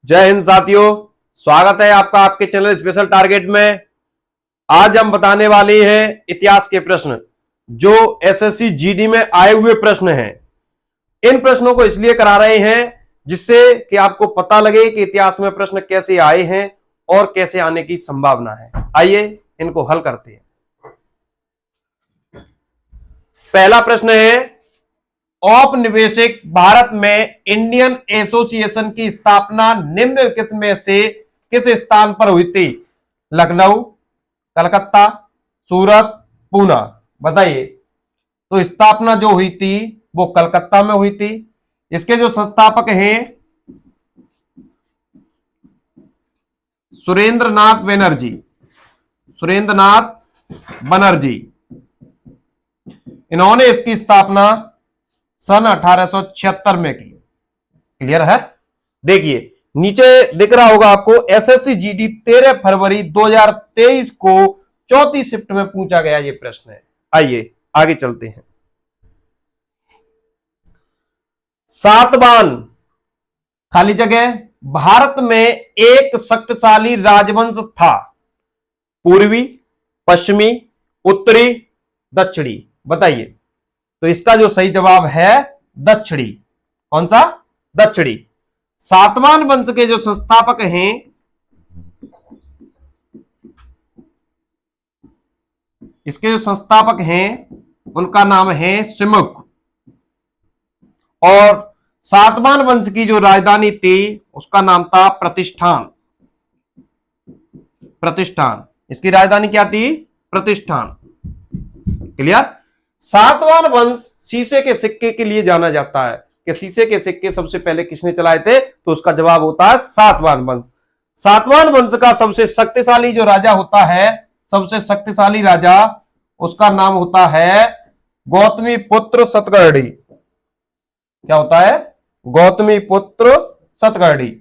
जय हिंद साथियों, स्वागत है आपका आपके चैनल स्पेशल टारगेट में। आज हम बताने वाले हैं इतिहास के प्रश्न जो एसएससी जीडी में आए हुए प्रश्न हैं। इन प्रश्नों को इसलिए करा रहे हैं जिससे कि आपको पता लगे कि इतिहास में प्रश्न कैसे आए हैं और कैसे आने की संभावना है। आइए इनको हल करते हैं। पहला प्रश्न है, औपनिवेशिक भारत में इंडियन एसोसिएशन की स्थापना निम्नलिखित में से किस स्थान पर हुई थी? लखनऊ, कलकत्ता, सूरत, पूना। बताइए। तो स्थापना जो हुई थी वो कलकत्ता में हुई थी। इसके जो संस्थापक हैं सुरेंद्रनाथ बनर्जी, सुरेंद्रनाथ बनर्जी। इन्होंने इसकी स्थापना सन 1876 में की। क्लियर है? देखिए नीचे दिख रहा होगा आपको, एसएससी जीडी 13 फरवरी 2023 को चौथी शिफ्ट में पूछा गया ये प्रश्न है। आइए आगे चलते हैं। सातवान खाली जगह भारत में एक शक्तिशाली राजवंश था। पूर्वी, पश्चिमी, उत्तरी, दक्षिणी। बताइए। तो इसका जो सही जवाब है दक्षिणी। कौन सा? दक्षिणी। सातवान वंश के जो संस्थापक हैं इसके जो संस्थापक हैं उनका नाम है सिमुक। और सातवान वंश की जो राजधानी थी उसका नाम था प्रतिष्ठान। प्रतिष्ठान। इसकी राजधानी क्या थी? प्रतिष्ठान। क्लियर? सातवान वंश शीशे के सिक्के के लिए जाना जाता है कि शीशे के सिक्के सबसे पहले किसने चलाए थे, तो उसका जवाब होता है सातवान वंश। सातवान वंश का सबसे शक्तिशाली जो राजा होता है, सबसे शक्तिशाली राजा, उसका नाम होता है गौतमी पुत्र सतकर्णी। क्या होता है? गौतमी पुत्र सतकर्णी।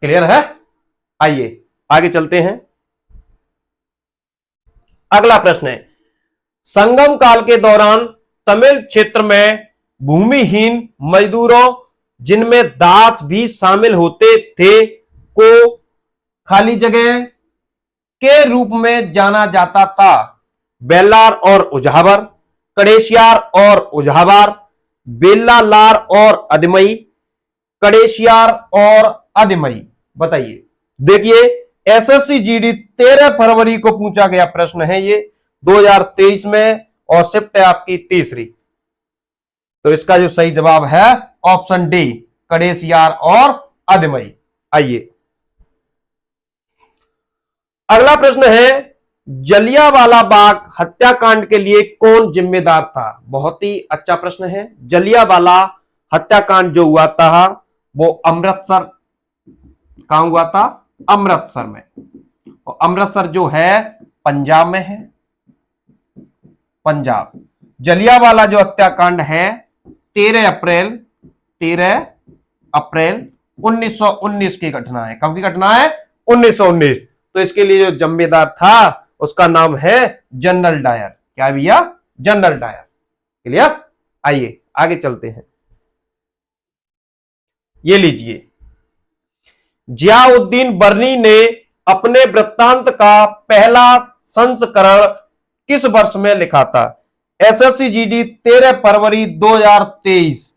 क्लियर है? आइए आगे चलते हैं। अगला प्रश्न है, संगम काल के दौरान तमिल क्षेत्र में भूमिहीन मजदूरों जिनमें दास भी शामिल होते थे को खाली जगह के रूप में जाना जाता था। बेल्लार और उझावर, कड़ेशियार और उझावर, बेल्लालार और अदमई, कड़ेशियार और अदमई। बताइए। देखिए एसएससी जीडी 13 फरवरी को पूछा गया प्रश्न है ये 2023 में, और शिफ्ट है आपकी तीसरी। तो इसका जो सही जवाब है ऑप्शन डी, कड़ेशियार और अदमई। आइए अगला प्रश्न है, जलियांवाला बाग हत्याकांड के लिए कौन जिम्मेदार था? बहुत ही अच्छा प्रश्न है। जलियांवाला हत्याकांड जो हुआ था वो अमृतसर, कहां हुआ था? अमृतसर में। और अमृतसर जो है पंजाब में है। पंजाब। जलियांवाला जो हत्याकांड है 13 अप्रैल 1919 की घटना है। कब की घटना है? 1919। तो इसके लिए जो जिम्मेदार था उसका नाम है जनरल डायर। क्या भैया? General Dyer. क्लियर? आइए आगे चलते हैं। ये लीजिए, जियाउद्दीन बर्नी ने अपने वृत्तांत का पहला संस्करण किस वर्ष में लिखा था? एसएससी जीडी 13 फरवरी 2023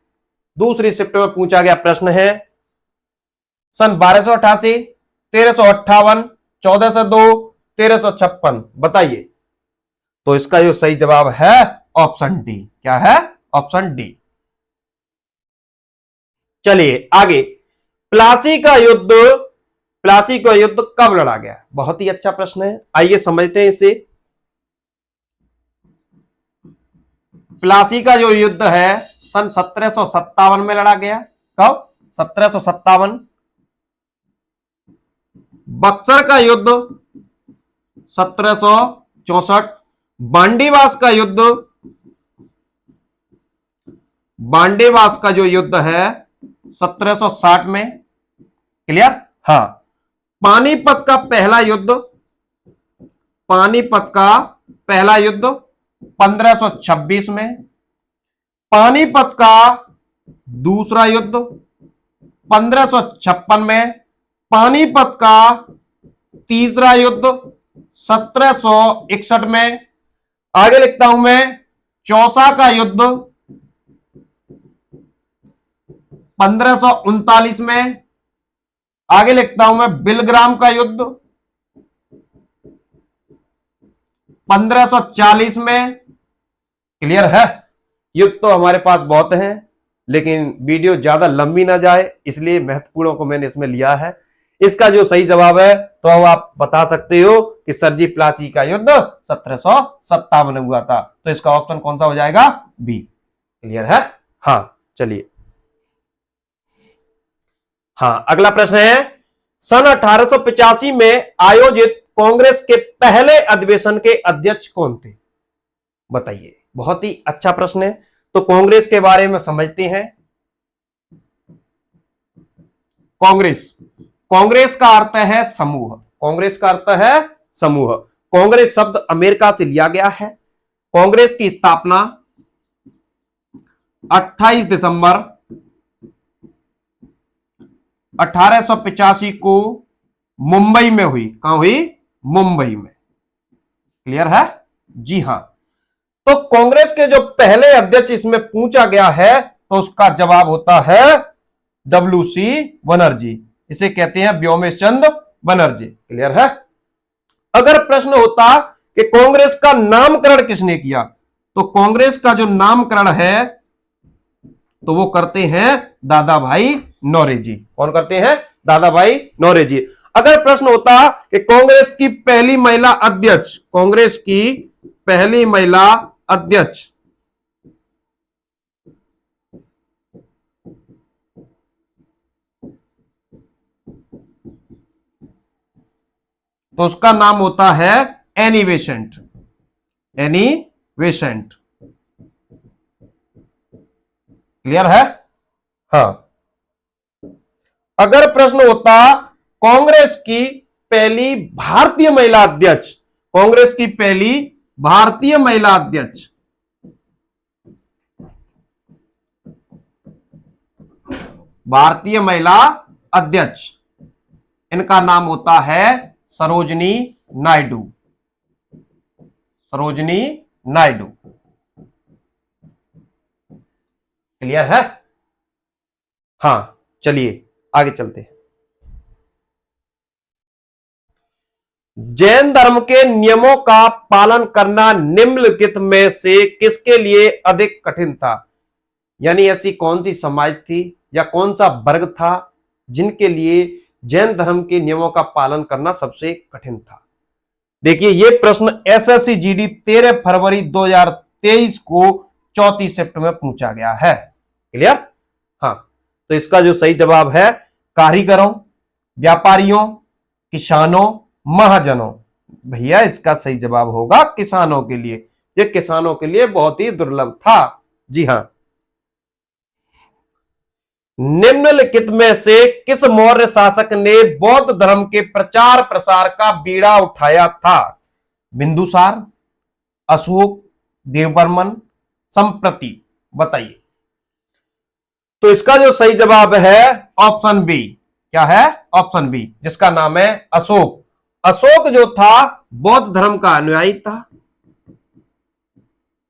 दूसरी शिफ्ट में पूछा गया प्रश्न है। सन 1288, 1358, 1402, 1356। बताइए। तो इसका जो सही जवाब है ऑप्शन डी। क्या है? Option D. चलिए आगे। प्लासी का युद्ध कब लड़ा गया? बहुत ही अच्छा प्रश्न है। आइए समझते हैं इसे। प्लासी का जो युद्ध है सन 1757 में लड़ा गया। कब? 1757। बक्सर का युद्ध 1764। बांडीवास का जो युद्ध है 1760 में। क्लियर? हाँ। पानीपत का पहला युद्ध पानीपत का पहला युद्ध 1526 में, पानीपत का दूसरा युद्ध 1556 में, पानीपत का तीसरा युद्ध 1761 में, आगे लिखता हूं मैं चौसा का युद्ध 1539 में, आगे लिखता हूं मैं बिलग्राम का युद्ध 1540 में। क्लियर है? युद्ध तो हमारे पास बहुत हैं, लेकिन वीडियो ज्यादा लंबी ना जाए इसलिए महत्वपूर्ण को मैंने इसमें लिया है। इसका जो सही जवाब है तो अब आप बता सकते हो कि सरजी प्लासी का युद्ध 1757 में हुआ था, तो इसका ऑप्शन कौन सा हो जाएगा? बी। क्लियर है? हाँ, चलिए। हाँ, अगला प्रश्न है, सन 1885 में आयोजित कांग्रेस के पहले अधिवेशन के अध्यक्ष कौन थे? बताइए। बहुत ही अच्छा प्रश्न है। तो कांग्रेस के बारे में समझते हैं। कांग्रेस, कांग्रेस का अर्थ है समूह। कांग्रेस का अर्थ है समूह। कांग्रेस शब्द अमेरिका से लिया गया है। कांग्रेस की स्थापना 28 दिसंबर 1885 को मुंबई में हुई। कहां हुई? मुंबई में। क्लियर है? जी हां। तो कांग्रेस के जो पहले अध्यक्ष इसमें पूछा गया है तो उसका जवाब होता है WC बनर्जी। इसे कहते हैं व्योमेश चंद्र बनर्जी। क्लियर है? अगर प्रश्न होता कि कांग्रेस का नामकरण किसने किया, तो कांग्रेस का जो नामकरण है तो वो करते हैं दादा भाई नौरोजी। कौन करते हैं? दादा भाई नौरोजी। अगर प्रश्न होता कि कांग्रेस की पहली महिला अध्यक्ष, कांग्रेस की पहली महिला अध्यक्ष तो उसका नाम होता है Annie Besant. Annie Besant. Clear है? हाँ। अगर प्रश्न होता कांग्रेस की पहली भारतीय महिला अध्यक्ष, कांग्रेस की पहली भारतीय महिला अध्यक्ष, भारतीय महिला अध्यक्ष, इनका नाम होता है सरोजनी नायडू। सरोजनी नायडू। क्लियर है? हां, चलिए आगे चलते हैं। जैन धर्म के नियमों का पालन करना निम्नलिखित में से किसके लिए अधिक कठिन था? यानी ऐसी कौन सी समाज थी या कौन सा वर्ग था जिनके लिए जैन धर्म के नियमों का पालन करना सबसे कठिन था? देखिए, यह प्रश्न SSC GD 13 फरवरी 2023 को चौथी शिफ्ट में पूछा गया है। क्लियर? हाँ, तो इसका जो सही जवाब है कारीगरों, व्यापारियों, किसानों, महाजनों। भैया इसका सही जवाब होगा किसानों के लिए। ये किसानों के लिए बहुत ही दुर्लभ था। जी हां। निम्नलिखित में से किस मौर्य शासक ने बौद्ध धर्म के प्रचार प्रसार का बीड़ा उठाया था? बिंदुसार, अशोक, देववर्मन, संप्रति। बताइए। तो इसका जो सही जवाब है ऑप्शन बी। क्या है? ऑप्शन बी, जिसका नाम है अशोक। अशोक जो था बौद्ध धर्म का अनुयायी था,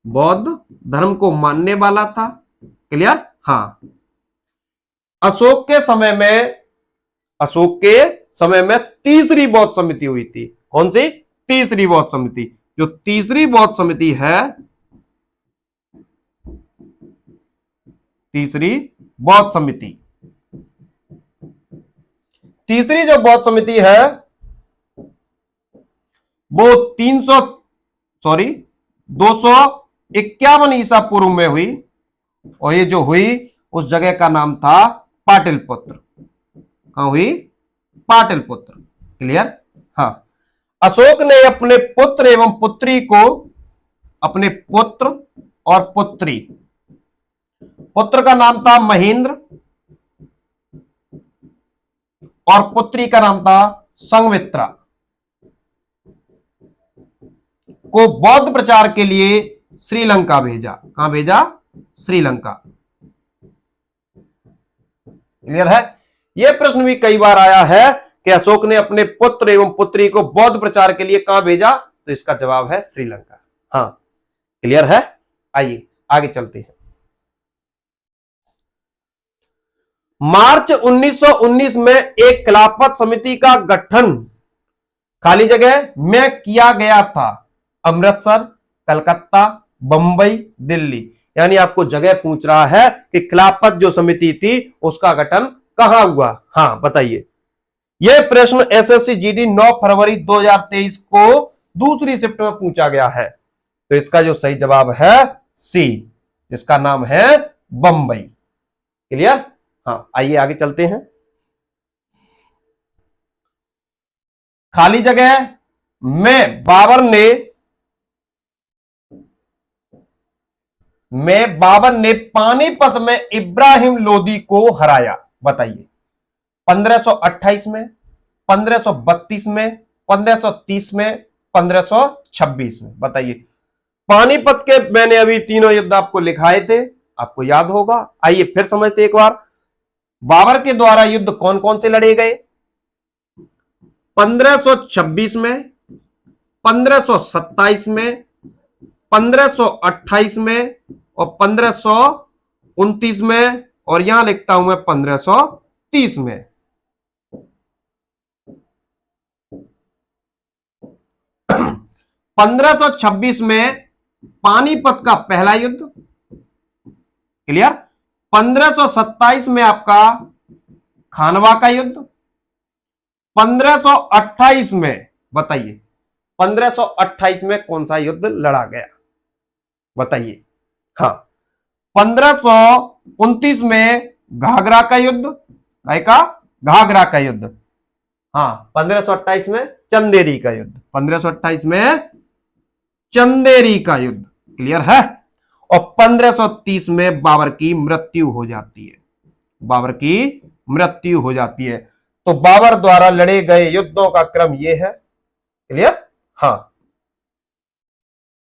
बौद्ध धर्म को मानने वाला था। क्लियर? हां। अशोक के समय में तीसरी बौद्ध समिति हुई थी। कौन सी? तीसरी बौद्ध समिति। जो तीसरी बौद्ध समिति है, तीसरी बौद्ध समिति, तीसरी जो बौद्ध समिति है वो 251 ईसा पूर्व में हुई, और ये जो हुई उस जगह का नाम था पाटलिपुत्र। कहां हुई? पाटलिपुत्र। क्लियर? हाँ। अशोक ने अपने पुत्र एवं पुत्री को, अपने पुत्र और पुत्री, पुत्र का नाम था महेंद्र और पुत्री का नाम था संघमित्रा। को बौद्ध प्रचार के लिए श्रीलंका भेजा। कहां भेजा? श्रीलंका। क्लियर है? यह प्रश्न भी कई बार आया है कि अशोक ने अपने पुत्र एवं पुत्री को बौद्ध प्रचार के लिए कहां भेजा? तो इसका जवाब है श्रीलंका। हाँ, क्लियर है? आइए आगे चलते हैं। मार्च 1919 में एक खिलाफत समिति का गठन खाली जगह में किया गया था। अमृतसर, कलकत्ता, बंबई, दिल्ली। यानी आपको जगह पूछ रहा है कि खिलाफत जो समिति थी उसका गठन कहां हुआ। हाँ बताइए। यह प्रश्न एसएससी जीडी 9 फरवरी 2023 को दूसरी शिफ्ट में पूछा गया है। तो इसका जो सही जवाब है सी, इसका नाम है बंबई। क्लियर? हाँ, आइए आगे चलते हैं। खाली जगह में बाबर ने पानीपत में इब्राहिम लोदी को हराया। बताइए 1528 में, 1532 में, 1530 में, 1526 में। बताइए। पानीपत के मैंने अभी तीनों युद्ध आपको लिखाए थे, आपको याद होगा। आइए फिर समझते एक बार। बाबर के द्वारा युद्ध कौन कौन से लड़े गए? 1526 में, 1527 में, 1528 में और 1529 में, और यहां लिखता हूं मैं 1530 में। पंद्रह सौ 26 में पानीपत का पहला युद्ध। क्लियर? 1527 में आपका खानवा का युद्ध। 1528 में बताइए 1528 में कौन सा युद्ध लड़ा गया? बताइए। हाँ, 1529 में घाघरा का युद्ध। घाघरा का युद्ध। हाँ, 1528 में चंदेरी का युद्ध। 1528 में चंदेरी का युद्ध। क्लियर है? और 1530 में बाबर की मृत्यु हो जाती है। बाबर की मृत्यु हो जाती है। तो बाबर द्वारा लड़े गए युद्धों का क्रम यह है। क्लियर? हाँ,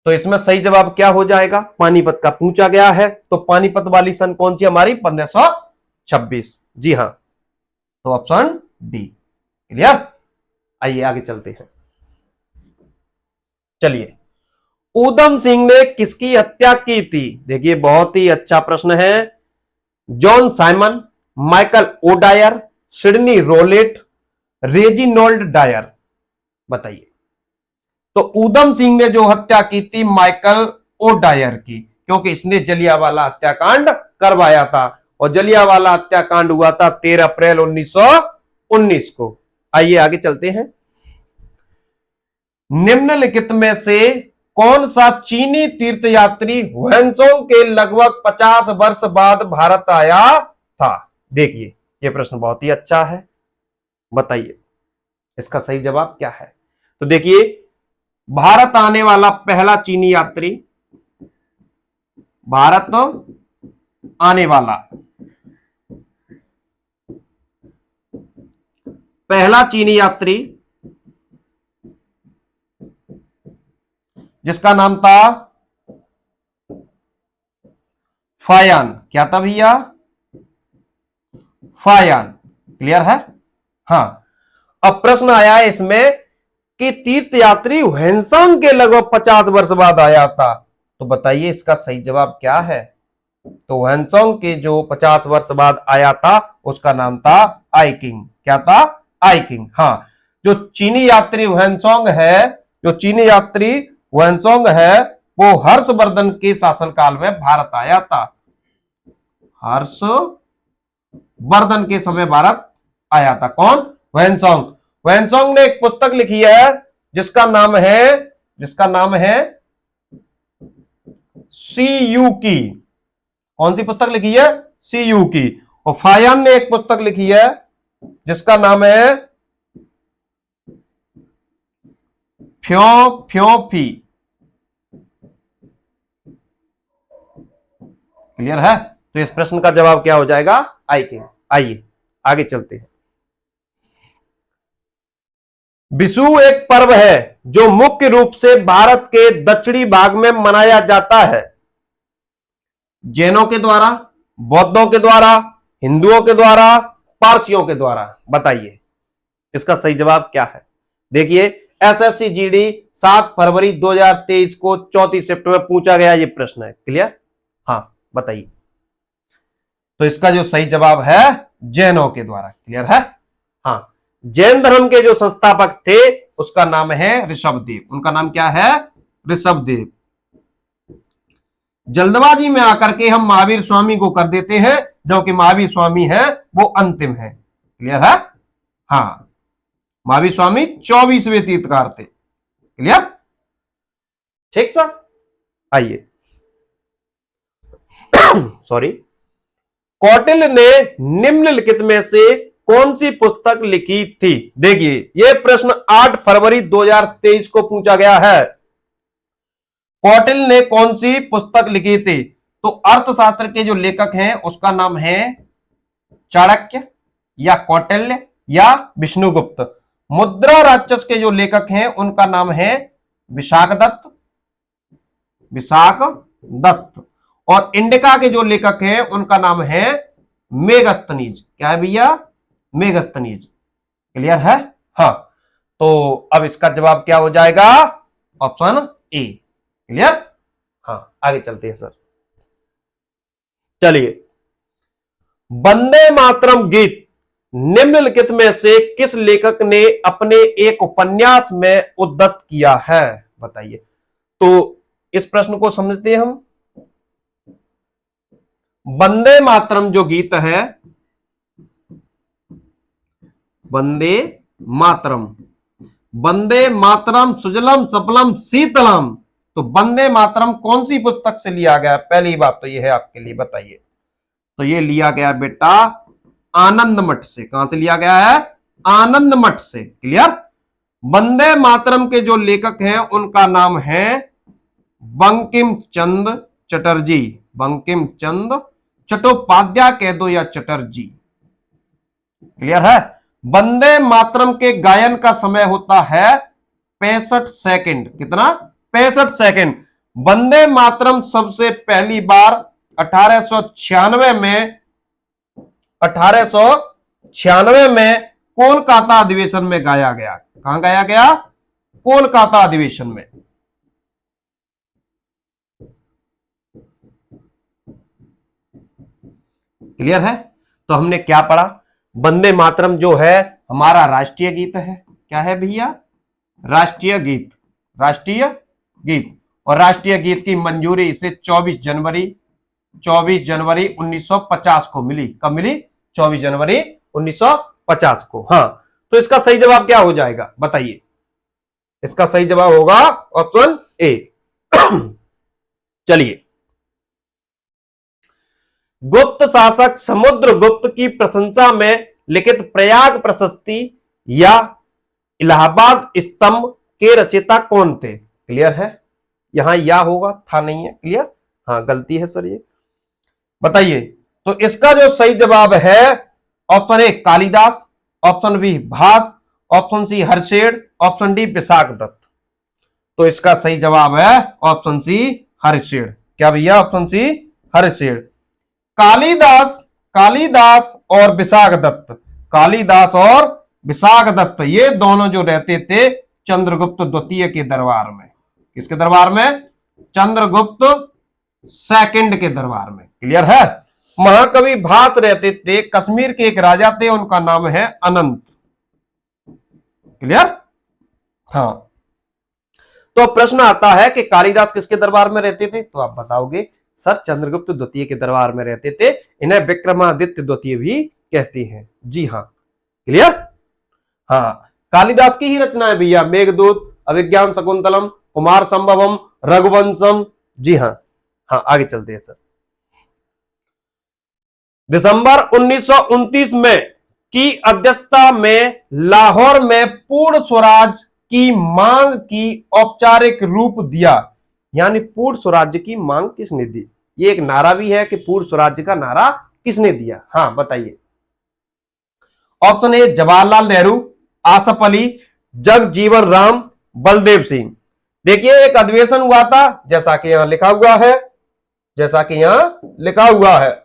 तो इसमें सही जवाब क्या हो जाएगा? पानीपत का पूछा गया है, तो पानीपत वाली सन कौन सी हमारी? 1526। जी हां, तो ऑप्शन डी। क्लियर? आइए आगे चलते हैं। चलिए, ऊधम सिंह ने किसकी हत्या की थी? देखिए बहुत ही अच्छा प्रश्न है। John Simon, Michael O'Dwyer, Sydney Rowlatt, Reginald Dyer. बताइए। तो ऊधम सिंह ने जो हत्या की थी माइकल ओडायर की, क्योंकि इसने जलियांवाला हत्याकांड करवाया था, और जलियांवाला हत्याकांड हुआ था 13 अप्रैल 1919 को। आइए आगे चलते हैं। निम्नलिखित में से कौन सा चीनी तीर्थयात्री ह्वेनसोंग के लगभग 50 वर्ष बाद भारत आया था? देखिए यह प्रश्न बहुत ही अच्छा है। बताइए इसका सही जवाब क्या है? तो देखिए, भारत आने वाला पहला चीनी यात्री, भारत आने वाला पहला चीनी यात्री जिसका नाम था फायान। क्या था भैया? फायान। क्लियर है? हां, अब प्रश्न आया है इसमें कि तीर्थयात्री ह्वेनसांग के लगभग 50 वर्ष बाद आया था। तो बताइए इसका सही जवाब क्या है? तो ह्वेनसांग के जो 50 वर्ष बाद आया था उसका नाम था आई किंग। क्या था? आई किंग। हाँ, जो चीनी यात्री ह्वेनसांग है, जो चीनी यात्री ह्वेनसांग है, वो हर्षवर्धन के शासनकाल में भारत आया था। हर्षवर्धन के समय भारत आया था। कौन? ह्वेनसांग। ह्वेनसांग ने एक पुस्तक लिखी है जिसका नाम है सी यू की। कौन सी पुस्तक लिखी है? सी यू की। और फायान ने एक पुस्तक लिखी है जिसका नाम है फ्योफी। क्लियर है? तो इस प्रश्न का जवाब क्या हो जाएगा? आई किंग। आइए आगे चलते हैं। विशु एक पर्व है जो मुख्य रूप से भारत के दक्षिणी भाग में मनाया जाता है। जैनों के द्वारा, बौद्धों के द्वारा, हिंदुओं के द्वारा, पारसियों के द्वारा। बताइए इसका सही जवाब क्या है। देखिए एसएससी जीडी 7 फरवरी 2023 को 34 शिफ्ट में पूछा गया ये प्रश्न है। क्लियर? हाँ बताइए। तो इसका जो सही जवाब है जैनों के द्वारा। क्लियर है? हाँ, जैन धर्म के जो संस्थापक थे उसका नाम है ऋषभदेव। उनका नाम क्या है? ऋषभदेव। जल्दबाजी में आकर के हम महावीर स्वामी को कर देते हैं, जो कि महावीर स्वामी है वो अंतिम है। क्लियर है? हाँ, महावीर स्वामी 24वें तीर्थकार थे। क्लियर? ठीक सर, आइए। सॉरी। कौटिल्य ने निम्नलिखित में से कौन सी पुस्तक लिखी थी? देखिए यह प्रश्न 8 फरवरी 2023 को पूछा गया है। कौटिल्य ने कौन सी पुस्तक लिखी थी? तो अर्थशास्त्र के जो लेखक हैं उसका नाम है चाणक्य या कौटिल्य या विष्णुगुप्त। मुद्रा राक्षस के जो लेखक हैं उनका नाम है विशाखदत्त, विशाखदत्त। और इंडिका के जो लेखक हैं उनका नाम है मेगस्थनीज। क्या है भैया? मेगस्थनीज। क्लियर है? हाँ, तो अब इसका जवाब क्या हो जाएगा? Option A. क्लियर? हाँ, आगे चलते हैं सर। चलिए, वंदे मातरम गीत निम्नलिखित में से किस लेखक ने अपने एक उपन्यास में उद्धृत किया है? बताइए। तो इस प्रश्न को समझते हैं हम। वंदे मातरम जो गीत है, वंदे मातरम, वंदे मातरम सुजलम सफलम शीतलम, तो वंदे मातरम कौन सी पुस्तक से लिया गया? पहली बात तो यह है आपके लिए। बताइए। तो यह लिया गया बेटा आनंद मठ से। कहां से लिया गया है? आनंद मठ से। क्लियर? वंदे मातरम के जो लेखक हैं उनका नाम है बंकिम चंद्र चटर्जी। बंकिम चंद्र चट्टोपाध्याय कह दो या चटर्जी। क्लियर है? वंदे मातरम के गायन का समय होता है 65 सेकंड। कितना? 65 सेकंड। वंदे मातरम सबसे पहली बार 1896 में कोलकाता अधिवेशन में गाया गया। कहां गाया गया? कोलकाता अधिवेशन में। क्लियर है? तो हमने क्या पढ़ा? वंदे मातरम जो है हमारा राष्ट्रीय गीत है। क्या है भैया? राष्ट्रीय गीत। राष्ट्रीय गीत। और राष्ट्रीय गीत की मंजूरी इसे 24 जनवरी 1950 को मिली। कब मिली? 24 जनवरी 1950 को। हाँ, तो इसका सही जवाब क्या हो जाएगा? बताइए। इसका सही जवाब होगा ऑप्शन ए। चलिए, गुप्त शासक समुद्रगुप्त की प्रशंसा में लिखित प्रयाग प्रशस्ति या इलाहाबाद स्तंभ के रचयिता कौन थे? क्लियर है? यहां या होगा, था नहीं है। क्लियर? हाँ, गलती है सर ये। बताइए। तो इसका जो सही जवाब है option A Kalidasa, option B Bhasa, option C हर्षेड, ऑप्शन डी विशाखदत्त। तो इसका सही जवाब है ऑप्शन सी हर्षेड। क्या भैया? Option C हर्षेड। कालिदास और विशाखदत्त, कालिदास और विशाखदत्त ये दोनों जो रहते थे चंद्रगुप्त द्वितीय के दरबार में। किसके दरबार में? चंद्रगुप्त सेकंड के दरबार में। क्लियर है? महाकवि भास रहते थे, कश्मीर के एक राजा थे, उनका नाम है अनंत। क्लियर? हाँ, तो प्रश्न आता है कि कालिदास किसके दरबार में रहते थे? तो आप बताओगे सर चंद्रगुप्त द्वितीय के दरबार में रहते थे। इन्हें विक्रमादित्य द्वितीय भी कहते हैं। जी हाँ। क्लियर? हाँ, कालिदास की ही रचना है भैया। मेघदूत, अभिज्ञान शकुंतलम, कुमार संभवम, रघुवंशम। जी हाँ। हाँ, आगे चलते हैं सर। दिसंबर 1929 में की अध्यक्षता में लाहौर में पूर्ण स्वराज की मांग की औपचारिक रूप दिया। यानी पूर्ण स्वराज्य की मांग किसने दी? ये एक नारा भी है कि पूर्ण स्वराज्य का नारा किसने दिया? हाँ बताइए। Option A Jawaharlal Nehru, Asaf Ali, Jagjivan Ram Baldev Singh. देखिए एक अधिवेशन हुआ था, जैसा कि यहां लिखा हुआ है, जैसा कि यहां लिखा हुआ है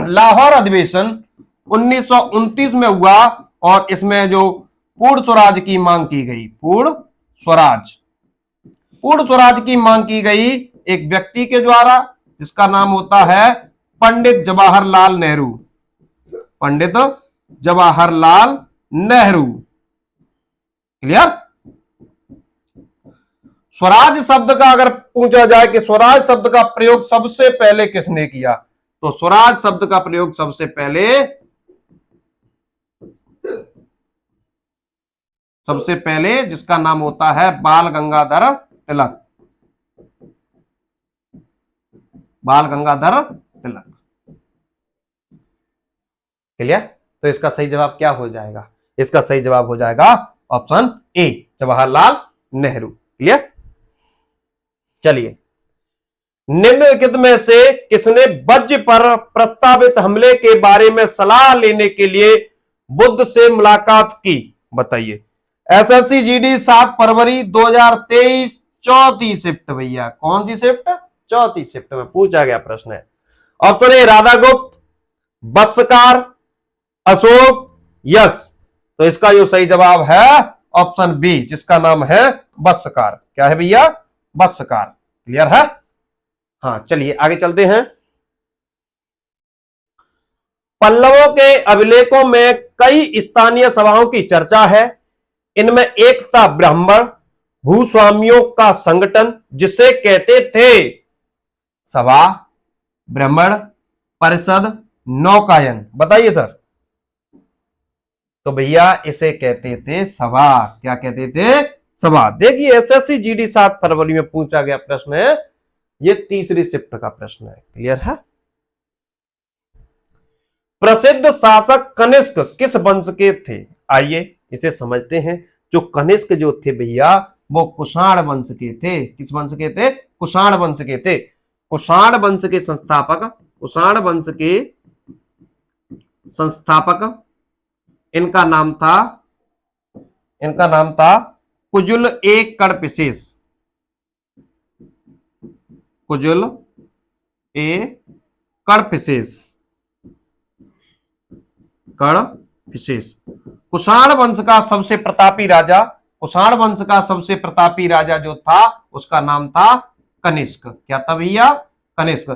लाहौर अधिवेशन 1929 में हुआ, और इसमें जो पूर्ण स्वराज की मांग की गई, पूर्ण स्वराज की मांग की गई एक व्यक्ति के द्वारा, जिसका नाम होता है पंडित जवाहरलाल नेहरू। पंडित जवाहरलाल नेहरू। क्लियर? स्वराज शब्द का अगर पूछा जाए कि स्वराज शब्द का प्रयोग सबसे पहले किसने किया, तो स्वराज शब्द का प्रयोग सबसे पहले जिसका नाम होता है बाल गंगाधर तिलक। बाल गंगाधर तिलक। क्लियर? तो इसका सही जवाब क्या हो जाएगा? इसका सही जवाब हो जाएगा option A, Jawaharlal Nehru. Clear? चलिए, निम्नलिखित में से किसने वज्र पर प्रस्तावित हमले के बारे में सलाह लेने के लिए बुद्ध से मुलाकात की? बताइए। एसएससी जीडी 7 फरवरी 2023 चौथी शिफ्ट। भैया कौन सी शिफ्ट? चौथी शिफ्ट में पूछा गया प्रश्न है। ऑप्शन ए राधागुप्त, बत्सकार, अशोक, यश। तो इसका जो सही जवाब है ऑप्शन बी, जिसका नाम है बत्सकार। क्या है भैया? बत्सकार। क्लियर है? हाँ, चलिए आगे चलते हैं। पल्लवों के अभिलेखों में कई स्थानीय सभाओं की चर्चा है। इनमें एक था ब्राह्मण भूस्वामियों का संगठन, जिसे कहते थे सभा, ब्राह्मण परिषद, नौकायन। बताइए सर। तो भैया इसे कहते थे सभा। क्या कहते थे? सभा। देखिए एसएससी जीडी 7 फरवरी में पूछा गया प्रश्न है, ये तीसरी शिफ्ट का प्रश्न है। क्लियर है? प्रसिद्ध शासक कनिष्क किस वंश के थे? आइए इसे समझते हैं। जो कनिष्क जो थे भैया, वो कुषाण वंश के थे। किस वंश के थे? कुषाण वंश के थे। कुषाण वंश के संस्थापक इनका नाम था कुजुल ए कड़पिसेस। कुजुल ए कड़पिसेस। कुषाण वंश का सबसे प्रतापी राजा जो था, उसका नाम था कनिष्क। क्या था भैया? कनिष्क।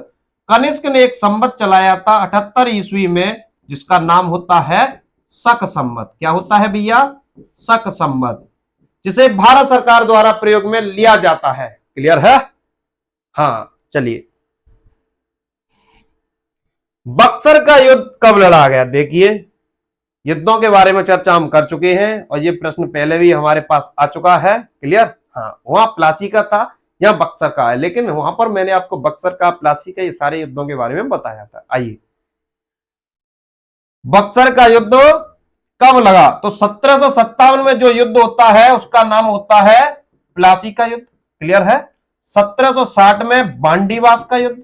कनिष्क ने एक संवत चलाया था 78 ईस्वी में, जिसका नाम होता है शक संवत। क्या होता है भैया? शक संवत, जिसे भारत सरकार द्वारा प्रयोग में लिया जाता है। क्लियर है? हाँ, चलिए। बक्सर का युद्ध कब लड़ा गया? देखिए युद्धों के बारे में चर्चा हम कर चुके हैं, और ये प्रश्न पहले भी हमारे पास आ चुका है। क्लियर? हाँ, वहां प्लासी का था, यहां बक्सर का है, लेकिन वहां पर मैंने आपको बक्सर का, प्लासी का, ये सारे युद्धों के बारे में बताया था। आइए, बक्सर का युद्ध कब लगा? तो 1757 में जो युद्ध होता है उसका नाम होता है प्लासी का युद्ध। क्लियर है? 1760 में बांडीवास का युद्ध,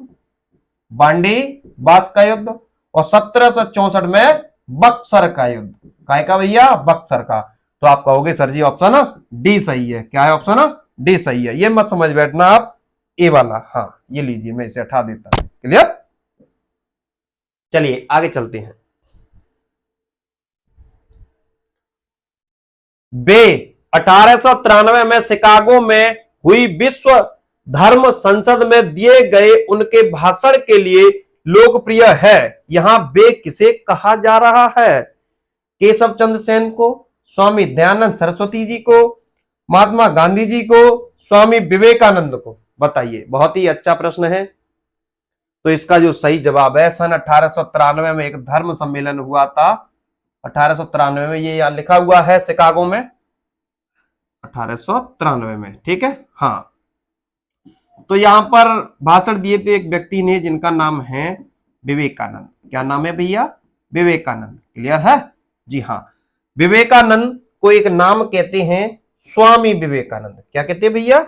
और 1764 में बक्सर का युद्ध। काय का भैया? बक्सर का। तो आप कहोगे सर जी ऑप्शन डी सही है। क्या है? ऑप्शन डी सही है। ये मत समझ बैठना आप ए वाला। हाँ, ये लीजिए, मैं इसे हटा देता हूं। क्लियर? चलिए आगे चलते हैं। बे 1893 में शिकागो में हुई विश्व धर्म संसद में दिए गए उनके भाषण के लिए लोकप्रिय है। यहां बे किसे कहा जा रहा है? केशव चंद्र सेन को, स्वामी दयानंद सरस्वती जी को, महात्मा गांधी जी को, स्वामी विवेकानंद को? बताइए। बहुत ही अच्छा प्रश्न है। तो इसका जो सही जवाब है, सन 1893 में एक धर्म सम्मेलन हुआ था। 1893 में, ये यहां लिखा हुआ है शिकागो में, 1893 में। ठीक है? हाँ, तो यहां पर भाषण दिए थे एक व्यक्ति ने, जिनका नाम है विवेकानंद। क्या नाम है भैया? विवेकानंद। क्लियर है? जी हाँ, विवेकानंद को एक नाम कहते हैं स्वामी विवेकानंद। क्या कहते हैं भैया?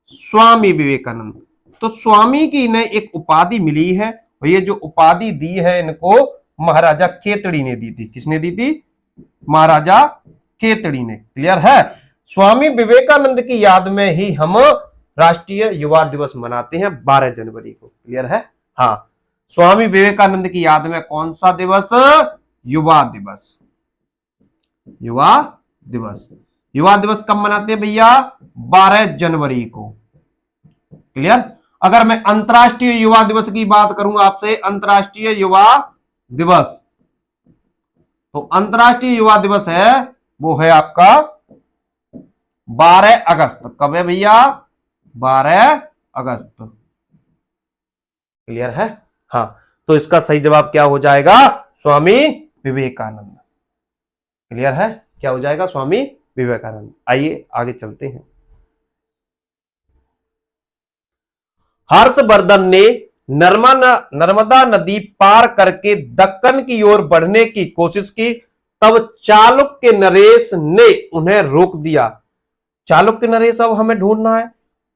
स्वामी विवेकानंद। तो स्वामी की इन्हें एक उपाधि मिली है, और ये जो उपाधि दी है इनको महाराजा खेतड़ी ने दी थी। किसने दी थी? महाराजा खेतड़ी ने। क्लियर है? स्वामी विवेकानंद की याद में ही हम राष्ट्रीय युवा दिवस मनाते हैं 12 जनवरी को। क्लियर है? हाँ, स्वामी विवेकानंद की याद में कौन सा दिवस? युवा दिवस। युवा दिवस। युवा दिवस कब मनाते हैं भैया? 12 जनवरी को। क्लियर? अगर मैं अंतर्राष्ट्रीय युवा दिवस की बात करूं आपसे, अंतर्राष्ट्रीय युवा दिवस, तो अंतर्राष्ट्रीय युवा दिवस है वो है आपका 12 अगस्त। कब है भैया? 12 अगस्त। क्लियर है? हाँ, तो इसका सही जवाब क्या हो जाएगा? स्वामी विवेकानंद। क्लियर है? क्या हो जाएगा? स्वामी विवेकानंद। आइए आगे चलते हैं। हर्षवर्धन ने नर्मदा नदी पार करके दक्कन की ओर बढ़ने की कोशिश की, तब चालुक्य नरेश ने उन्हें रोक दिया। चालुक्य नरेश अब हमें ढूंढना है।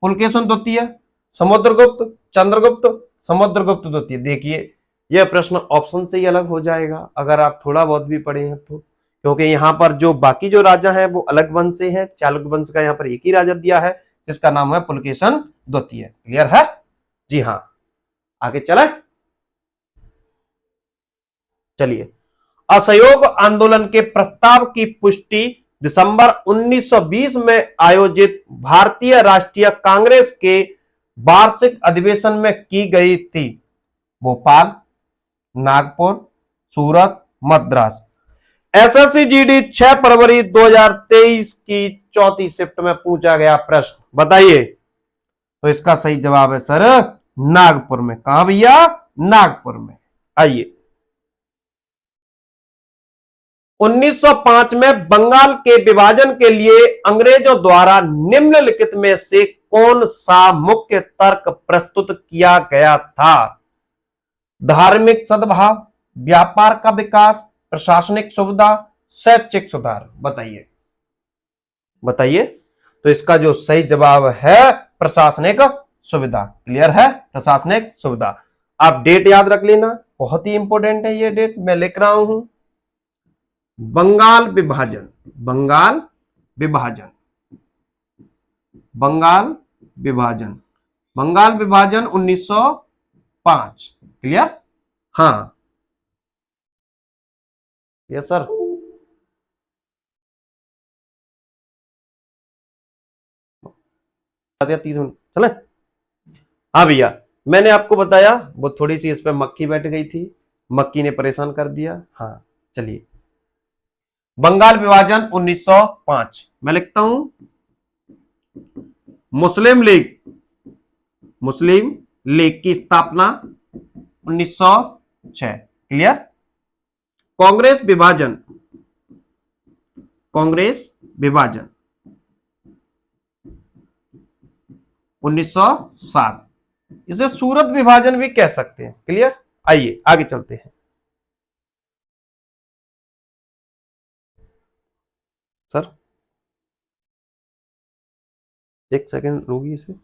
पुलकेशिन द्वितीय, समुद्रगुप्त, चंद्रगुप्त, समुद्रगुप्त द्वितीय। देखिए यह प्रश्न ऑप्शन से ही अलग हो जाएगा अगर आप थोड़ा बहुत भी पढ़े हैं तो, क्योंकि यहां पर जो बाकी जो राजा हैं वो अलग वंश से हैं। चालुक्य वंश का यहां पर एक ही राजा दिया है जिसका नाम है पुलकेशिन द्वितीय। क्लियर है? जी हां, आगे चले। चलिए, असहयोग आंदोलन के प्रस्ताव की पुष्टि दिसंबर 1920 में आयोजित भारतीय राष्ट्रीय कांग्रेस के वार्षिक अधिवेशन में की गई थी। भोपाल, नागपुर, सूरत, मद्रास। एसएससी जीडी 6 फरवरी 2023 की चौथी शिफ्ट में पूछा गया प्रश्न, बताइए। तो इसका सही जवाब है सर नागपुर में। कहां भैया? नागपुर में। आइए, 1905 में बंगाल के विभाजन के लिए अंग्रेजों द्वारा निम्नलिखित में से कौन सा मुख्य तर्क प्रस्तुत किया गया था? धार्मिक सद्भाव, व्यापार का विकास, प्रशासनिक सुविधा, शैक्षिक सुधार। बताइए, बताइए। तो इसका जो सही जवाब है प्रशासनिक सुविधा। क्लियर है? प्रशासनिक सुविधा। आप डेट याद रख लेना, बहुत ही इंपॉर्टेंट है ये डेट, मैं लिख रहा हूं। बंगाल विभाजन, बंगाल विभाजन, बंगाल विभाजन, बंगाल विभाजन 1905। क्लियर? हाँ, यस सर। चले। हाँ भैया, मैंने आपको बताया वो थोड़ी सी इस पे मक्खी बैठ गई थी, मक्खी ने परेशान कर दिया। हाँ चलिए, बंगाल विभाजन 1905 मैं लिखता हूं। मुस्लिम लीग, मुस्लिम लीग की स्थापना 1906। क्लियर? कांग्रेस विभाजन, कांग्रेस विभाजन 1907। इसे सूरत विभाजन भी कह सकते हैं। क्लियर? आइए आगे चलते हैं। सर एक सेकंड रोगी इसे।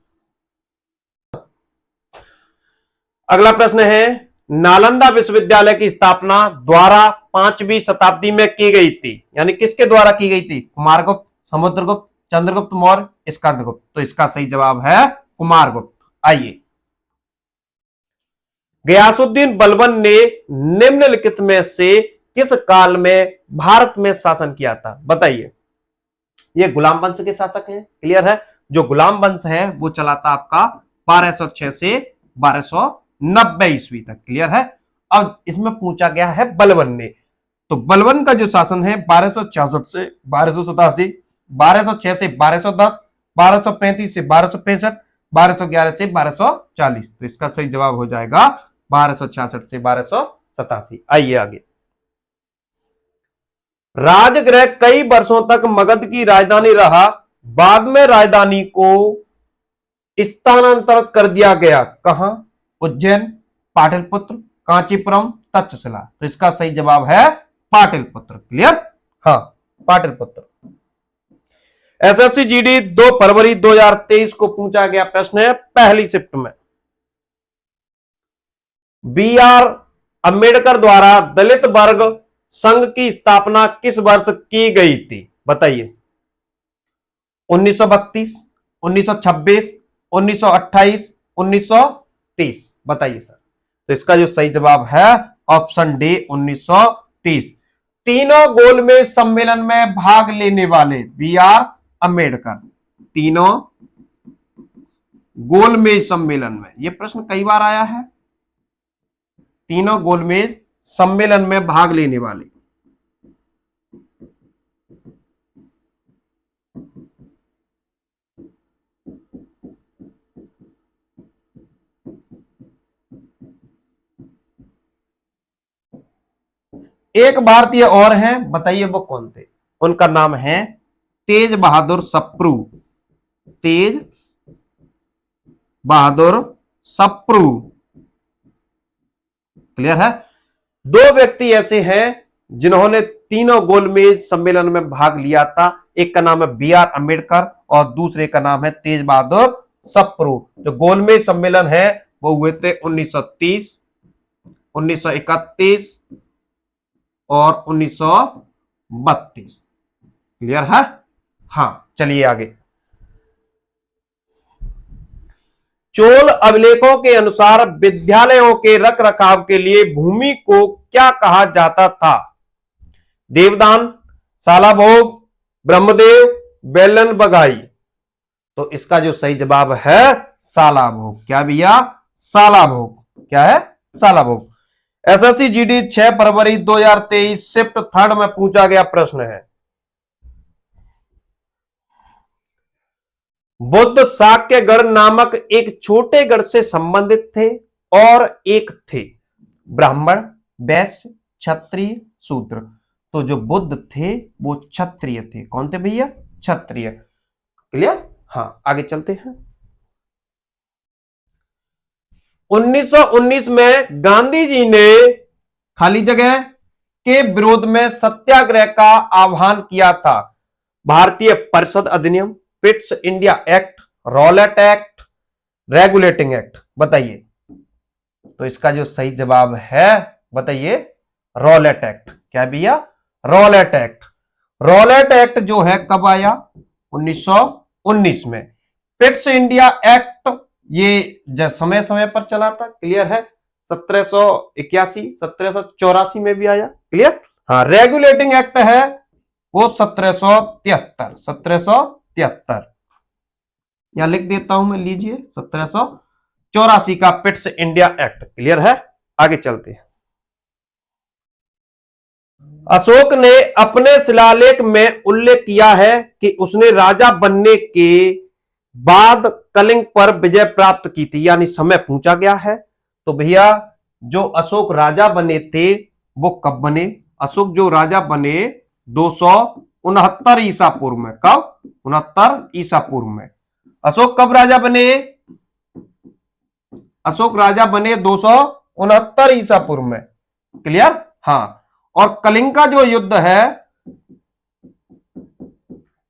अगला प्रश्न है, नालंदा विश्वविद्यालय की स्थापना द्वारा 5वीं शताब्दी में की गई थी, यानी किसके द्वारा की गई थी? कुमारगुप्त, समुद्रगुप्त, चंद्रगुप्त मौर्य, स्कंदगुप्त। तो इसका सही जवाब है कुमारगुप्त। आइए, गयासुद्दीन बलबन ने निम्नलिखित में से किस काल में भारत में शासन किया था? बताइए। ये गुलाम वंश के शासक हैं। क्लियर है? जो गुलाम वंश है वो चला था आपका 1206 से 1290 ईस्वी तक। क्लियर है? अब इसमें पूछा गया है बलबन ने, तो बलबन का जो शासन है 1266 से 1287, 1206 से 1210, 1235 से 1265, 1211 से 1240। तो इसका सही जवाब हो जाएगा 1266 से 1287। आइए आगे। राजगृह कई वर्षों तक मगध की राजधानी रहा, बाद में राजधानी को स्थानांतरित कर दिया गया। कहां? उज्जैन, पाटलिपुत्र, कांचीपुरम, तक्षशिला। तो इसका सही जवाब है पाटलिपुत्र। क्लियर? हाँ, पाटलिपुत्र। एसएससी जीडी 2 फरवरी 2023 को पूछा गया प्रश्न है पहली शिफ्ट में। बी.आर. अंबेडकर द्वारा दलित वर्ग संघ की स्थापना किस वर्ष की गई थी? बताइए। 1932, 1926, 1928, 1930। बताइए सर। तो इसका जो सही जवाब है ऑप्शन डी 1930। तीनों गोलमेज सम्मेलन में भाग लेने वाले बी आर अम्बेडकर। तीनों गोलमेज सम्मेलन में, यह प्रश्न कई बार आया है। तीनों गोलमेज सम्मेलन में भाग लेने वाले, एक भारतीय और हैं, बताइए वो कौन थे। उनका नाम है तेज बहादुर सप्रू। तेज बहादुर सप्रू। क्लियर है। दो व्यक्ति ऐसे हैं जिन्होंने तीनों गोलमेज सम्मेलन में भाग लिया था। एक का नाम है बी आर अम्बेडकर और दूसरे का नाम है तेज बहादुर सप्रू। जो गोलमेज सम्मेलन है वो हुए थे 1930, 1931 और 1932। क्लियर है। हाँ, चलिए आगे। चोल अभिलेखों के अनुसार विद्यालयों के रख रखाव के लिए भूमि को क्या कहा जाता था। देवदान, सालाभोग, ब्रह्मदेव, बेलन बगाई। तो इसका जो सही जवाब है सालाभोग। क्या भैया? सालाभोग। क्या है? सालाभोग। एसएससी जीडी 6 फरवरी 2023 शिफ्ट 3rd में पूछा गया प्रश्न है। बुद्ध शाक्यगढ़ नामक एक छोटे गढ़ से संबंधित थे और एक थे ब्राह्मण, वैश्य, क्षत्रिय, शूद्र। तो जो बुद्ध थे वो क्षत्रिय थे। कौन थे भैया? क्षत्रिय। क्लियर। हाँ, आगे चलते हैं। 1919 में गांधी जी ने खाली जगह के विरोध में सत्याग्रह का आह्वान किया था। भारतीय परिषद अधिनियम, Pitt's India act, Rowlatt act, regulating act. बताइए। तो इसका जो सही जवाब है, बताइए, रॉलेट एक्ट। क्या भैया? Rowlatt act. रॉलेट एक्ट जो है कब आया? 1919 में। पिट्स इंडिया एक्ट ये समय समय पर चला था। क्लियर है। 1781, 1784 में भी आया। क्लियर। हाँ, रेगुलेटिंग एक्ट है वो 1773। 1773 यहां लिख देता हूं मैं, लीजिए। 1784 का पिट्स इंडिया एक्ट। क्लियर है। आगे चलते हैं। अशोक ने अपने शिलालेख में उल्लेख किया है कि उसने राजा बनने के बाद कलिंग पर विजय प्राप्त की थी, यानी समय पूछा गया है। तो भैया जो अशोक राजा बने थे वो कब बने? अशोक जो राजा बने 269 ईसा पूर्व में। कब? 69 ईसा पूर्व में। अशोक कब राजा बने? अशोक राजा बने 269 ईसा पूर्व में। क्लियर। हाँ, और कलिंग का जो युद्ध है,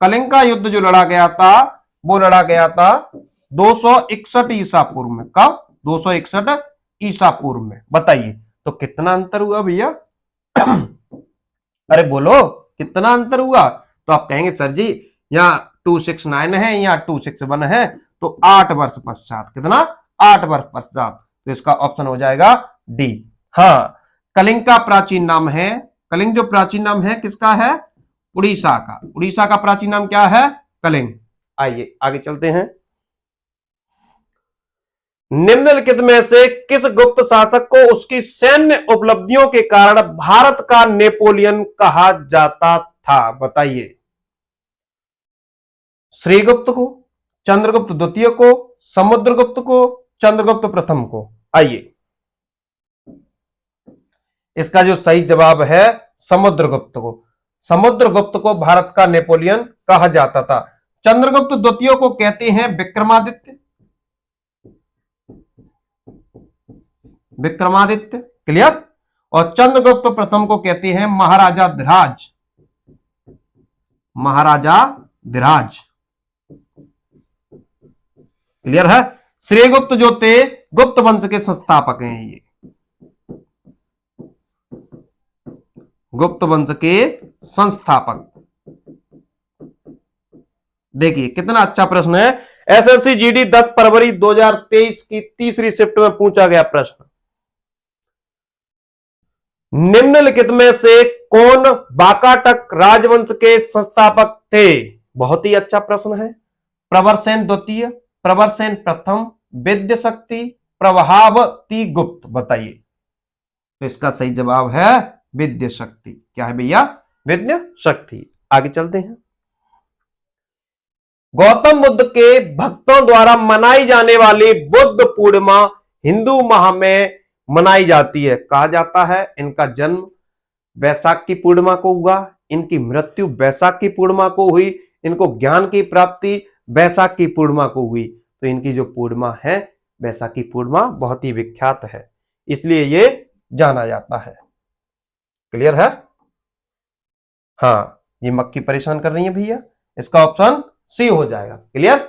कलिंग का युद्ध जो लड़ा गया था वो लड़ा गया था 261 ईसा पूर्व में। कब? 261 ईसा पूर्व में। बताइए तो कितना अंतर हुआ भैया? अरे बोलो, कितना अंतर हुआ? तो आप कहेंगे सर जी यहाँ 269 है, यहाँ 261 है, तो 8 वर्ष पश्चात। कितना? 8 वर्ष पश्चात। तो इसका ऑप्शन हो जाएगा डी। हाँ, कलिंग का प्राचीन नाम है, कलिंग जो प्राचीन नाम है किसका है? उड़ीसा का। उड़ीसा का प्राचीन नाम क्या है? कलिंग। आइए आगे चलते हैं। निम्नलिखित में से किस गुप्त शासक को उसकी सैन्य उपलब्धियों के कारण भारत का नेपोलियन कहा जाता था? बताइए। श्रीगुप्त को, चंद्रगुप्त द्वितीय को, समुद्रगुप्त को, चंद्रगुप्त प्रथम को? आइए, इसका जो सही जवाब है समुद्रगुप्त को। समुद्रगुप्त को भारत का नेपोलियन कहा जाता था। चंद्रगुप्त द्वितीय को कहते हैं विक्रमादित्य। विक्रमादित्य। क्लियर। और चंद्रगुप्त प्रथम को कहते हैं महाराजा धिराज। महाराजा धिराज। क्लियर है। श्रीगुप्त जो थे गुप्त वंश के संस्थापक हैं। ये गुप्त वंश के संस्थापक देखिए कितना अच्छा प्रश्न है। एसएससी जीडी 10 फरवरी 2023 की तीसरी शिफ्ट में पूछा गया प्रश्न। निम्नलिखित में से कौन वाकाटक राजवंश के संस्थापक थे? बहुत ही अच्छा प्रश्न है। प्रवरसेन द्वितीय, प्रवरसेन प्रथम, विद्य शक्ति, प्रभावती गुप्त। बताइए। तो इसका सही जवाब है विद्य शक्ति। क्या है भैया? विद्य शक्ति। आगे चलते हैं। गौतम बुद्ध के भक्तों द्वारा मनाई जाने वाली बुद्ध पूर्णिमा हिंदू माह में मनाई जाती है। कहा जाता है इनका जन्म वैशाख की पूर्णिमा को हुआ, इनकी मृत्यु वैशाख की पूर्णिमा को हुई, इनको ज्ञान की प्राप्ति वैशाख की पूर्णिमा को हुई। तो इनकी जो पूर्णिमा है वैशाख की पूर्णिमा बहुत ही विख्यात है, इसलिए ये जाना जाता है। क्लियर है? हाँ, ये मक्खी परेशान कर रही है भैया, इसका ऑप्शन सी हो जाएगा। क्लियर?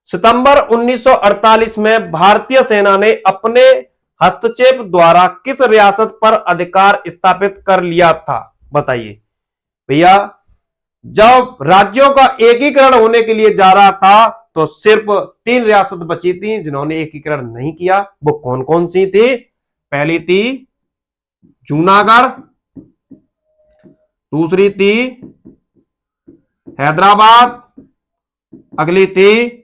सितंबर 1948 में भारतीय सेना ने अपने हस्तक्षेप द्वारा किस रियासत पर अधिकार स्थापित कर लिया था? बताइए भैया। जब राज्यों का एकीकरण होने के लिए जा रहा था तो सिर्फ 3 रियासत बची थी जिन्होंने एकीकरण नहीं किया। वो कौन कौन सी थी? पहली थी जूनागढ़, दूसरी थी हैदराबाद, अगली थी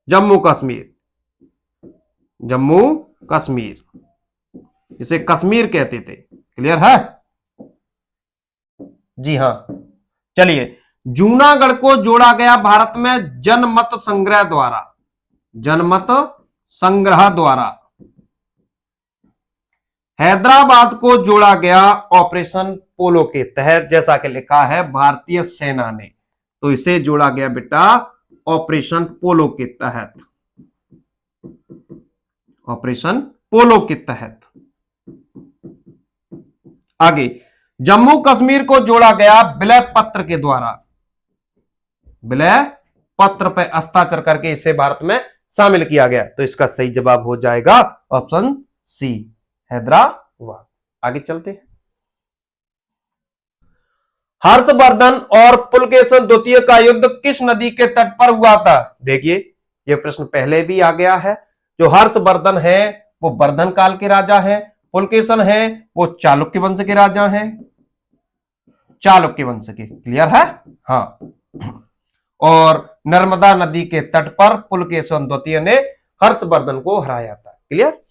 जम्मू कश्मीर। जम्मू कश्मीर, इसे कश्मीर कहते थे। क्लियर है? जी हां। चलिए, जूनागढ़ को जोड़ा गया भारत में जनमत संग्रह द्वारा। जनमत संग्रह द्वारा। हैदराबाद को जोड़ा गया ऑपरेशन पोलो के तहत, जैसा कि लिखा है भारतीय सेना ने। तो इसे जोड़ा गया बेटा ऑपरेशन पोलो के तहत। ऑपरेशन पोलो के तहत। आगे, जम्मू कश्मीर को जोड़ा गया विलय पत्र के द्वारा। विलय पत्र पर हस्ताक्षर करके इसे भारत में शामिल किया गया। तो इसका सही जवाब हो जाएगा ऑप्शन सी, हैदराबाद। आगे चलते हैं। हर्षवर्धन और पुलकेशन द्वितीय का युद्ध किस नदी के तट पर हुआ था? देखिए, यह प्रश्न पहले भी आ गया है। जो हर्षवर्धन है वो वर्धन काल के राजा हैं, पुलकेशन है वो चालुक्य वंश के राजा हैं। चालुक्य वंश के। क्लियर है? हाँ। और नर्मदा नदी के तट पर पुलकेशन द्वितीय ने हर्षवर्धन को हराया था। क्लियर?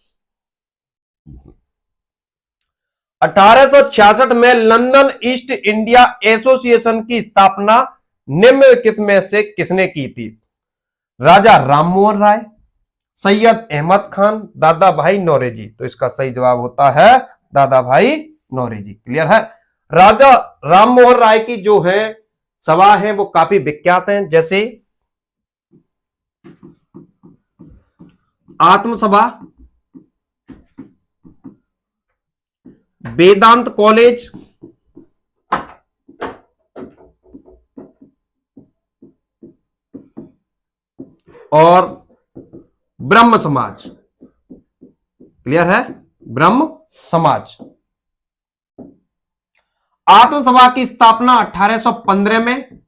1866 में लंदन ईस्ट इंडिया एसोसिएशन की स्थापना निम्नलिखित में से किसने की थी? राजा राममोहन राय, सैयद अहमद खान, दादा भाई नौरोजी। तो इसका सही जवाब होता है दादा भाई नौरोजी। क्लियर है? राजा राममोहन राय की जो है सभा है वो काफी विख्यात हैं, जैसे आत्मसभा, वेदांत कॉलेज, और ब्रह्म समाज। क्लियर है? ब्रह्म समाज। आत्मसभा की स्थापना 1815 में,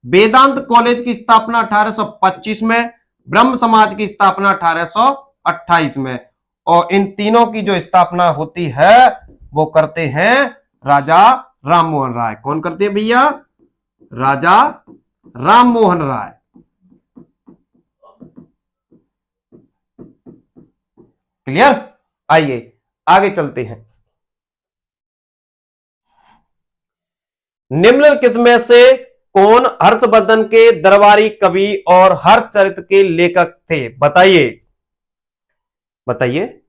वेदांत कॉलेज की स्थापना 1825 में, ब्रह्म समाज की स्थापना 1828 में। और इन तीनों की जो स्थापना होती है वो करते हैं राजा राममोहन राय। कौन करते हैं भैया? राजा राममोहन राय। क्लियर? आइए आगे चलते हैं। निम्नलिखित में से कौन हर्षवर्धन के दरबारी कवि और हर्षचरित के लेखक थे? बताइए। बताइए।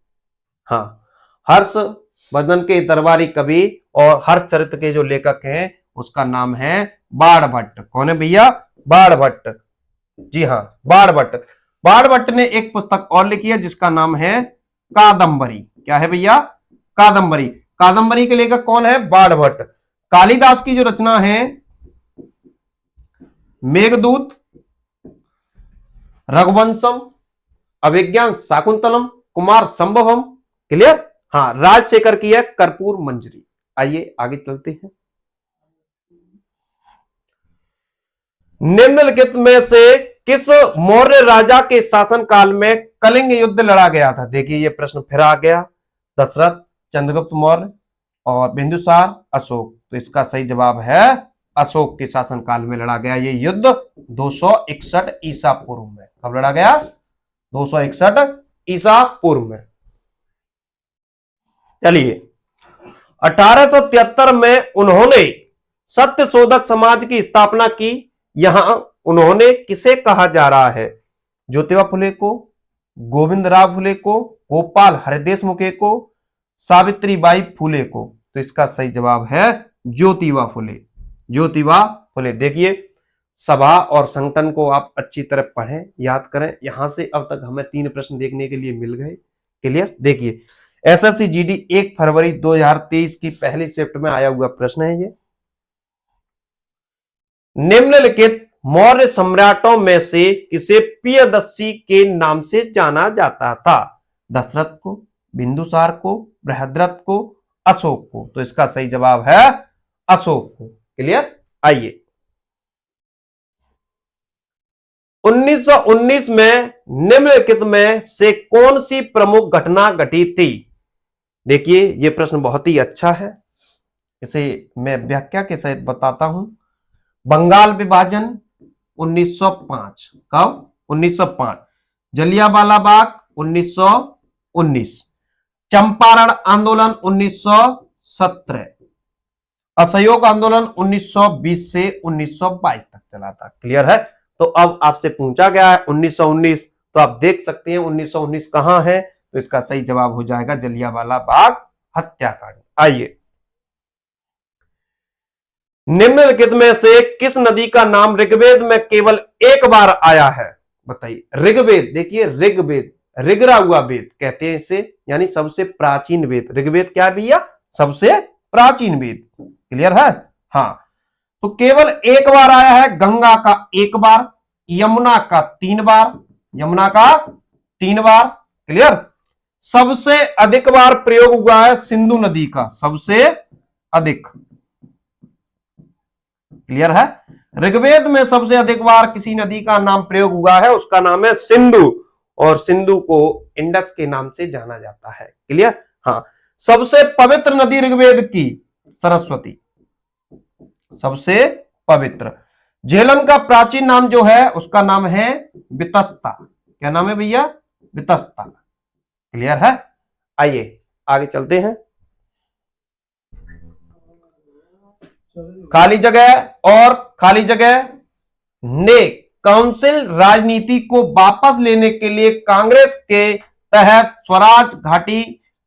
हाँ, हर्षवर्धन के दरबारी कवि और हर्षचरित के जो लेखक हैं उसका नाम है बाणभट्ट। कौन है भैया? बाणभट्ट। जी हाँ, बाणभट्ट। बाणभट्ट ने एक पुस्तक और लिखी है जिसका नाम है कादंबरी। क्या है भैया? कादंबरी। कादंबरी के लेखक कौन है? बाणभट्ट। कालिदास की जो रचना है मेघदूत, रघुवंशम, अभिज्ञान शाकुंतलम, कुमार संभवम। क्लियर? हाँ, राजशेखर की है कर्पूर मंजरी। आइए आगे चलते हैं। निम्नलिखित में से किस मौर्य राजा के शासनकाल में कलिंग युद्ध लड़ा गया था? देखिए ये प्रश्न फिर आ गया। दशरथ, चंद्रगुप्त मौर्य और बिंदुसार, अशोक। तो इसका सही जवाब है अशोक के शासनकाल में लड़ा गया ये युद्ध 261 ईसा पूर्व में। कब लड़ा गया? 261 ईसा पूर्व में। चलिए 1873 में उन्होंने सत्य शोधक समाज की स्थापना की। यहां उन्होंने किसे कहा जा रहा है? ज्योतिबा फुले को, गोविंदराव फुले को, गोपाल हरिदेश मुखे को, सावित्रीबाई फुले को। तो इसका सही जवाब है ज्योतिबा फुले। ज्योतिबा फुले। देखिए सभा और संगठन को आप अच्छी तरह पढ़ें, याद करें। यहां से अब तक हमें 3 प्रश्न देखने के लिए मिल गए। क्लियर? देखिए एसएससी जीडी 1 फरवरी 2023 की पहली शिफ्ट में आया हुआ प्रश्न है ये। निम्नलिखित मौर्य सम्राटों में से किसे प्रियदर्शी के नाम से जाना जाता था? दशरथ को, बिंदुसार को, बृहद्रथ को, अशोक को। तो इसका सही जवाब है अशोक को। क्लियर? आइए 1919 में निम्नलिखित में से कौन सी प्रमुख घटना घटी थी? देखिए ये प्रश्न बहुत ही अच्छा है, इसे मैं व्याख्या के सहित बताता हूं। बंगाल विभाजन 1905। कब? 1905। जलियांवाला बाग 1919। चंपारण आंदोलन 1917। असहयोग आंदोलन 1920 से 1922 तक चला था। क्लियर है? तो अब आपसे पूछा गया है 1919, तो आप देख सकते हैं 1919 कहां है। तो इसका सही जवाब हो जाएगा जलियांवाला बाग हत्याकांड। आइए निम्नलिखित में से किस नदी का नाम ऋग्वेद में केवल एक बार आया है? बताइए। ऋग्वेद, देखिए ऋग्वेद, ऋग्रा हुआ वेद कहते हैं इसे, यानी सबसे प्राचीन वेद। ऋग्वेद क्या है भैया? सबसे प्राचीन वेद। क्लियर है? हाँ, तो केवल एक बार आया है। गंगा का 1 बार, यमुना का 3 बार, यमुना का 3 बार। क्लियर? सबसे अधिक बार प्रयोग हुआ है सिंधु नदी का, सबसे अधिक। क्लियर है? ऋग्वेद में सबसे अधिक बार किसी नदी का नाम प्रयोग हुआ है, उसका नाम है सिंधु, और सिंधु को इंडस के नाम से जाना जाता है। क्लियर? हाँ। सबसे पवित्र नदी ऋग्वेद की सरस्वती, सबसे पवित्र। झेलम का प्राचीन नाम जो है उसका नाम है वितस्ता। क्या नाम है भैया? वितस्ता। क्लियर है? आइए आगे चलते हैं। खाली जगह और खाली जगह ने काउंसिल राजनीति को वापस लेने के लिए कांग्रेस के तहत स्वराज घाटी,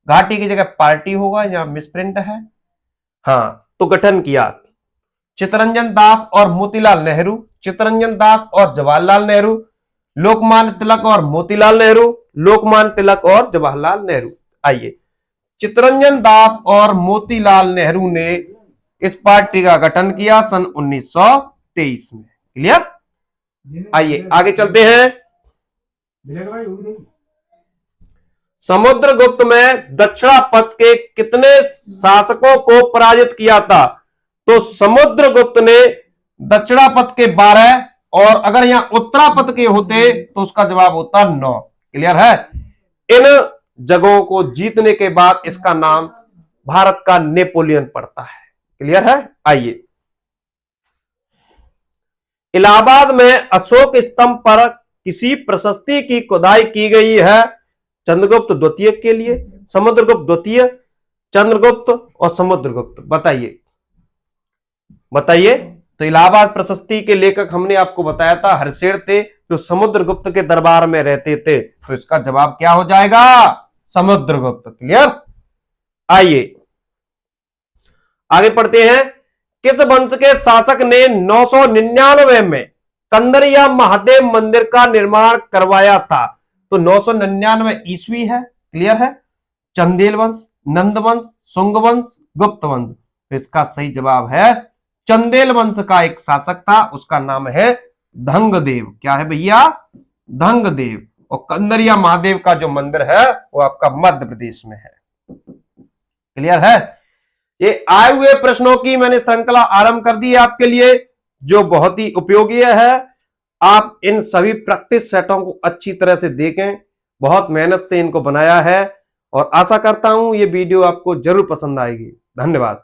घाटी की जगह पार्टी होगा, यहां मिसप्रिंट है। हाँ, तो गठन किया चित्तरंजन दास और मोतीलाल नेहरू, चित्तरंजन दास और जवाहरलाल नेहरू, लोकमान्य तिलक और मोतीलाल नेहरू, लोकमान्य तिलक और जवाहरलाल नेहरू। आइए, चित्तरंजन दास और मोतीलाल नेहरू ने इस पार्टी का गठन किया सन 1923 में। क्लियर? आइए आगे चलते हैं। समुद्रगुप्त में दक्षिणापथ के कितने शासकों को पराजित किया था? तो समुद्रगुप्त ने दक्षिणापथ के 12, और अगर यहां उत्तरापथ के होते तो उसका जवाब होता 9। क्लियर है? इन जगहों को जीतने के बाद इसका नाम भारत का नेपोलियन पड़ता है। क्लियर है? आइए, इलाहाबाद में अशोक स्तंभ पर किसी प्रशस्ति की खुदाई की गई है? चंद्रगुप्त द्वितीय के लिए, समुद्रगुप्त द्वितीय, चंद्रगुप्त और समुद्रगुप्त। बताइए बताइए। तो इलाहाबाद प्रशस्ति के लेखक हमने आपको बताया था हर्षेय थे, जो समुद्रगुप्त के दरबार में रहते थे। तो इसका जवाब क्या हो जाएगा? समुद्रगुप्त। क्लियर? आइए आगे पढ़ते हैं। किस वंश के शासक ने 999 में कंदरिया महादेव मंदिर का निर्माण करवाया था? तो 999 ईस्वी है। क्लियर है? चंदेल वंश, नंद वंश, शुंग वंश, गुप्त वंश। तो इसका सही जवाब है चंदेल वंश का एक शासक था, उसका नाम है धंगदेव। क्या है भैया? धंगदेव। और कंदरिया महादेव का जो मंदिर है वो आपका मध्य प्रदेश में है। क्लियर है? ये आए हुए प्रश्नों की मैंने श्रृंखला आरंभ कर दी है आपके लिए। जो बहुत ही उपयोगी है। आप इन सभी प्रैक्टिस सेटों को अच्छी तरह से देखें, बहुत मेहनत से इनको बनाया है और आशा करता हूं ये वीडियो आपको जरूर पसंद आएगी। धन्यवाद।